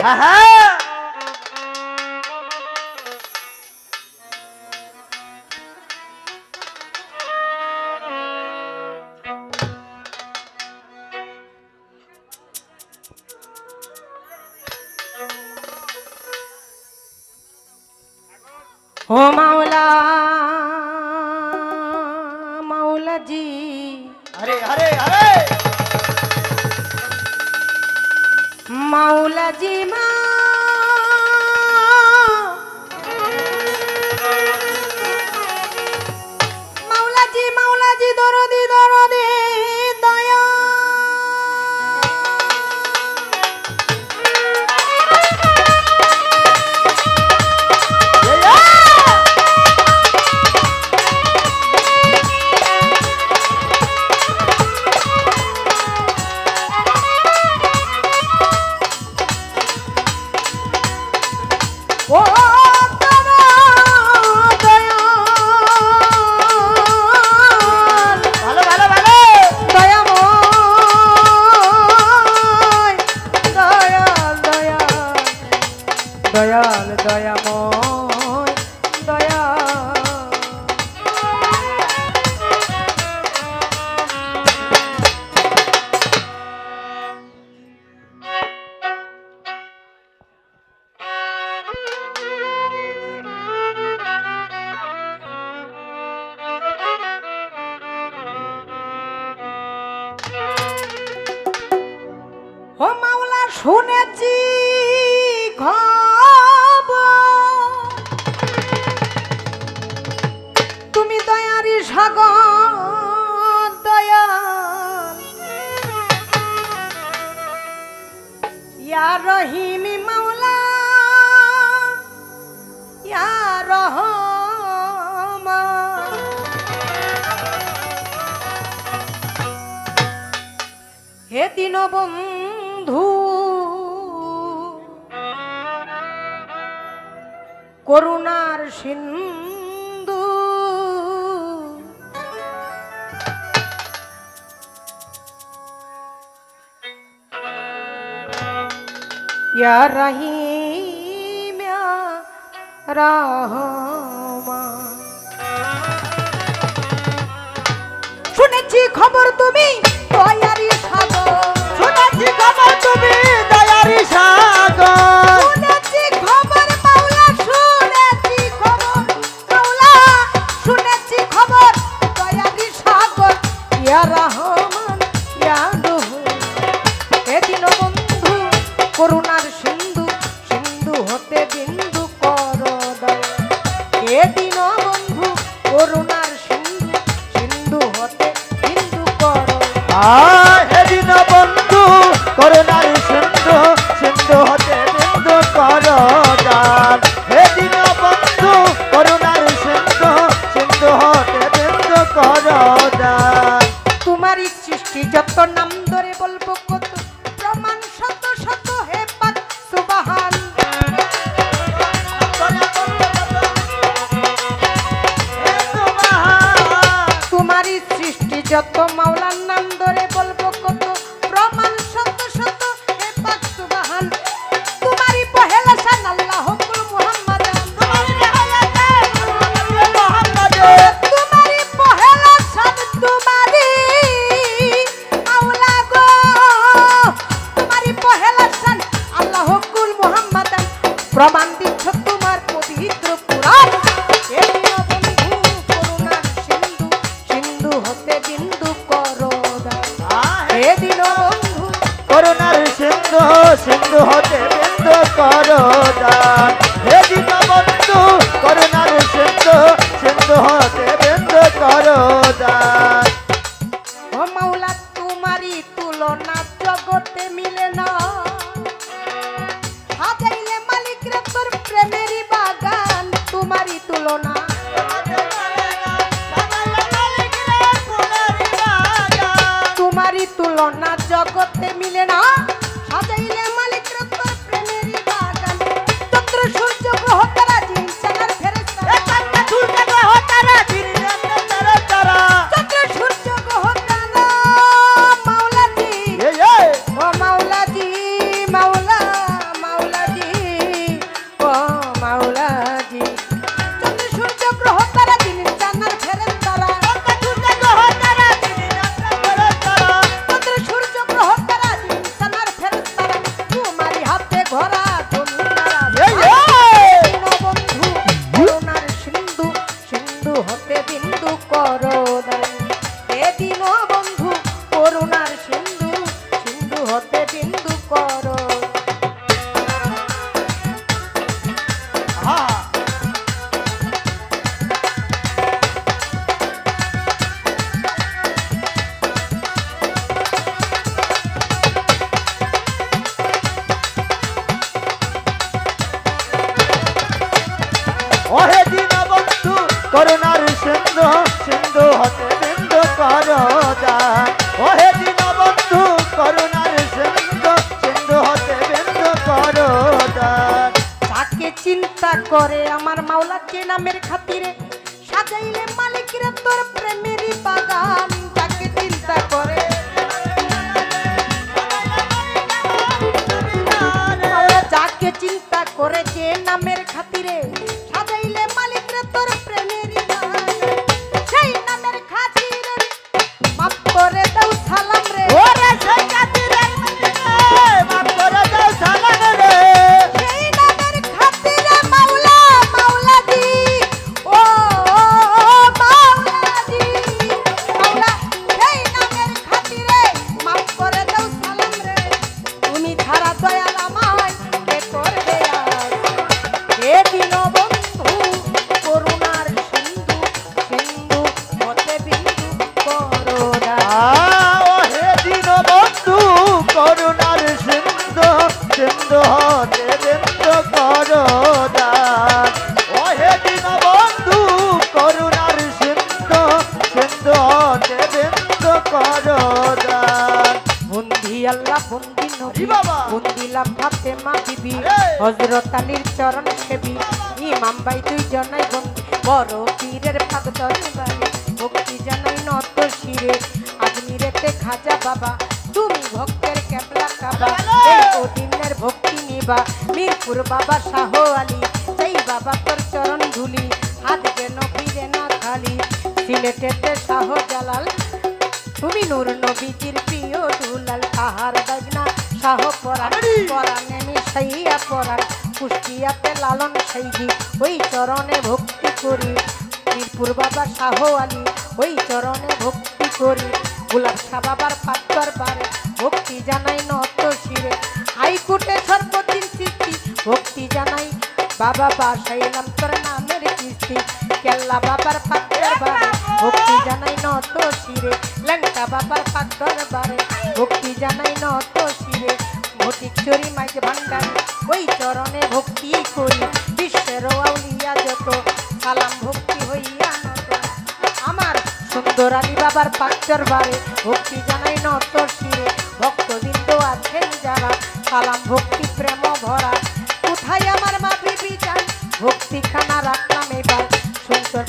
হ্যাঁ হ্যাঁ ओ मौला मौला जी अरे अरे अरे मौला जी मौला जी दरदी दरदी दया दयाल दयामय दया ओ माওলা শুনেছি তুমি দয়ারি সাগর দয়াল ইয়া রহিমি মাওলা ইয়া রহমান হে দীনবন্ধু করুণার সিন্ধু ইয়া রহিম ইয়া রহমান শুনেছি খবর তুমি দয়ারি সাগর শুনেছি খবর তুমি দয়ারি সাগর শুনেছি খবর মাওলা শুনেছি খবর মাওলা শুনেছি খবর দয়ারি সাগর ইয়া রহমান ইয়া রহিম হে দীনবন্ধু করুণার সিন্ধু সিন্ধু হতে বিন্দু কর দয়া হে দীনবন্ধু করুণার সিন্ধু সিন্ধু হতে বিন্দু কর হে দীনবন্ধু করুণার সিন্ধু সিন্ধু হতে বিন্দু কর দান হে দীনবন্ধু করুণার সিন্ধু সিন্ধু হতে বিন্দু কর দান তোমারই সৃষ্টি যত নাম ধরে বলবো কত প্রমাণ শত শত হে পাক সুবহান তোমারই সৃষ্টি যত মাওলার নাম ধরে বলবো কত প্রমাণ শত শত হে পাক সুবহান তোমারই পহেলা শান আল্লাহ কুল মুহাম্মদ তোমারই পহেলা শান তোমারই মাওলা গো তোমারই পহেলা শান আল্লাহ কুল মুহাম্মদ প্রমাণ দিচ্ছ তোমার পবিত্র কুরআন হে দীনবন্ধু করুণার সিন্ধু সিন্ধু হতে বিন্দু করো হে দীনবন্ধু করুণার সিন্ধু সিন্ধু হতে বিন্দু কর দান হে দীনবন্ধু করুণার সিন্ধু সিন্ধু হতে বিন্দু কর দান ও মাওলা তোমারই তুলনা জগতে মিলে না সাজাইলে মালিক রে তোর প্রেমেরই বাগান তোমারই তুলনা তোমারই তুলনা জগতে মিলে না সাজাইলে মালিক রে তোর প্রেমেরই বাগান চন্দ্র সূর্য গ্রহ তারা জিন চাঁদ ফেরেশতা সূর্য গ্রহ তারা দিন তারা চন্দ্র সূর্য গ্রহ তারা মাওলা জি এই ও মাওলা জি মাওলা করে আমার মাওলা যে নামের খাতিরে সাজাইলে মালিকের তোর প্রেমেরই বাগান তাকে চিন্তা করে মাওলা যাকে চিন্তা করে যে নামের খাতিরে সাজাইলে মালিকের তোর প্রেমেরই বাগান সেই নামের খাতিরে মাফ করে দাও সালাম রে ওরে সেই খাতিরে মাফ করে দাও সালাম রে সেই নামের খাতিরে মাওলা মাওলাজি ও মাওলাজি মাওলা সেই নামের খাতিরে মাফ করে দাও সালাম রে তুমি ছাড়া দয়াল আমায় কে করবে আজ হে দীনবন্ধু করুণার সিন্ধু সিন্ধু হতে বিন্দু করুণা ও হে দীনবন্ধু করুণার সিন্ধু সিন্ধু হতে বিন্দু করুণার ও হে দীনবন্ধু করুণার সিন্ধু সিন্ধু হতে বিন্দু করুণার বন্দি আল্লাহ বন্দি নবী জি বাবা। বন্দিলাম ফাতেমা বিবি আরে। হযরত আলীর চরণ সেবী ইমাম ভাই দুইজনাই বন্দি বড় পীরের পাদ দরবারে ভক্তি জানাই নত শিরে আজমিরেতে খাজা বাবা তুমি ভক্তের কেবলা কাবা এই অদিনের ভক্তি নিবা মিরপুর বাবা শাহ আলী সেই বাবা তোর চরণ ধুলি হাত যেন ফিরে না খালি সিলেটেতে শাহ জালাল তুমি নূর নবীজির প্রিয় দুলাল তাহার বাজনা শাহ পরাণ পরাণে মিশাইয়া পরাণ কুষ্টিয়াতে লালন সাইজি ওই চরণে ভক্তি করি মিরপুর বাবা শাহ আলী ওই চরণে ভক্তি করি গোলাপ শাহ বাবার পাত্তর বারে ভক্তি জানাই নত শিরে হাইকোর্টে সর্বদিন সৃষ্টি ভক্তি জানাই বাবা বাসাইলাম তোর নামের কিস্তি কেল্লা বাবার পাত্তর বারে ভক্তি জানাই নত শিরে লঙ্কা বাবার পাত্তর বারে ভক্তি জানাই নত শিরে ভটিক চুরি মাইকে ভান্ডার ওই চরণে ভক্তি করি বিশ্বের আউলিয়া যত সালাম ভক্তি হইয়া নত আমার সুন্দর আলী বাবার পাত্তর বারে ভক্তি জানাই নত শিরে ভক্তবৃন্দ আছেন যারা সালাম ভক্তি প্রেম ভরা কোথায় আমার মা বিবি যান ভক্তি খানা রাখলাম এবার সুন্দর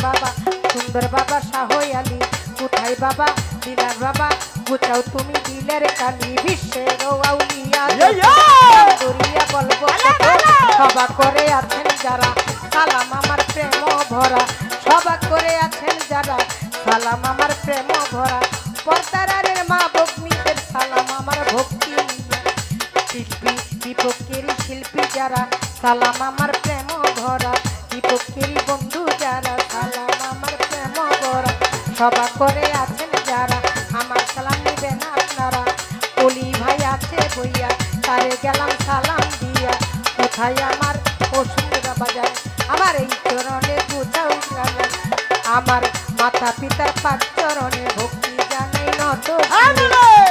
বাবা শাহ আলী কোথায় বাবা দিলার বাবা বুঝাও তুমি দিলের কালি বিশ্বের আউলিয়া দরিয়া বলবো সভা করে আছেন যারা সালাম আমার প্রেম ভরা সভা করে আছেন যারা সালাম আমার প্রেম ভরা পর্দারের মা ভগ্নীদের সালাম আমার ভক্তি শিল্পী বিপক্ষেরই শিল্পী যারা সালাম আমার প্রেম ভরা বিপক্ষেরই বন্ধু যারা সালাম আমার প্রেম ভরা সভা করে আছেন যারা আমার সালাম নিবেন আপনারা কলি ভাই আছে বইয়া তারে গেলাম সালাম দিয়া কোথায় আমার বসুন্ধরা বাজার আমার এই চরণে বুঝাও গেলাম আমার মাতা পিতার পাঁচ চরণে ভক্তি জানাই নত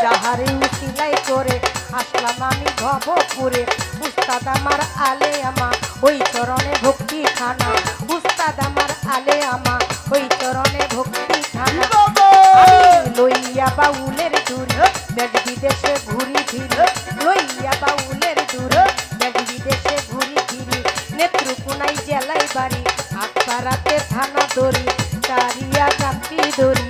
যাহারে উসিলাই করে আসলাম আমি ভবপুরে উস্তাদ আমার আলে আমা ওই চরণে ভক্তি খানা উস্তাদ আমার আলে আমা ওই চরণে ভক্তি খানা আমি লইয়া বাউলের দূরে দেশ বিদেশে ঘুরি ফিরি লইয়া বাউলের দূরে দেশ বিদেশে ঘুরি ফিরি নেত্রকোনায় জেলায় বাড়ি আকবারাতে থানা দড়ি তারিয়া কান্তি দড়ি